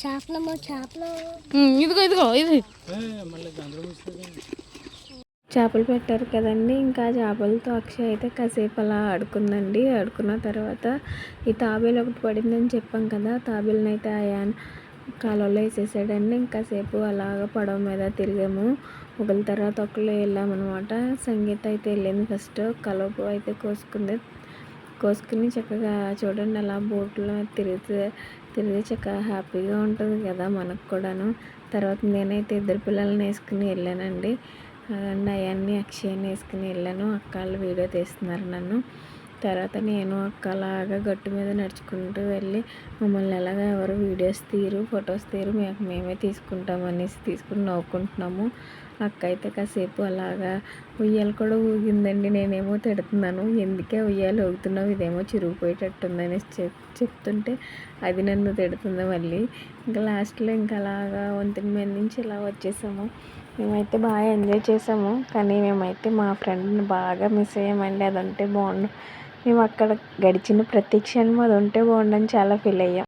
చేపలమ్మో చేపలు. ఇదిగో ఇదిగో ఇది చేపలు పెట్టారు కదండి. ఇంకా చేపలతో అక్షయ్ అయితే కాసేపు అలా ఆడుకుందండి. ఆడుకున్న తర్వాత ఈ తాబేలు ఒకటి పడిందని చెప్పాం కదా, తాబేలుని అయితే అయాన్ కాలువలో వేసేసాడండి. ఇంకాసేపు అలాగ పడవ మీద తిరిగాము. ఒకళ్ళ తర్వాత ఒకళ్ళు వెళ్ళామన్నమాట. సంగీత అయితే వెళ్ళింది ఫస్ట్. కలుపు అయితే కోసుకుని చక్కగా చూడండి అలా బోట్లో తిరిగి చక్కగా హ్యాపీగా ఉంటుంది కదా మనకు కూడాను. తర్వాత నేనైతే ఇద్దరు పిల్లల్ని వేసుకుని వెళ్ళానండి. అదండి అయాన్ని అక్షయ్ని వేసుకుని వెళ్ళాను. అక్క వాళ్ళు వీడియో తీస్తున్నారు నన్ను. తర్వాత నేను అక్క అలాగా గట్టు మీద నడుచుకుంటూ వెళ్ళి మమ్మల్ని ఎలాగ ఎవరు వీడియోస్ తీరు ఫొటోస్ తీరు మేమే తీసుకుంటాం అనేసి తీసుకుని నవ్వుకుంటున్నాము. అక్క అయితే కాసేపు అలాగా ఉయ్యాలు కూడా ఊగిందండి. నేనేమో తిడుతున్నాను, ఎందుకే ఉయ్యాలు ఊగుతున్నావు, ఇదేమో చిరిగిపోయేటట్టుంది అనేసి చెప్తుంటే అది నన్ను తిడుతుంది మళ్ళీ. ఇంకా లాస్ట్లో ఇంకా అలాగా వంతెన మీద నుంచి ఇలా వచ్చేసాము. మేమైతే బాగా ఎంజాయ్ చేసాము. కానీ మేమైతే మా ఫ్రెండ్ని బాగా మిస్ అయ్యామండి. అది ఉంటే బాగుండు. మేము అక్కడ గడిచిన ప్రతి క్షణం అది ఉంటే బాగుండని చాలా ఫీల్ అయ్యాం.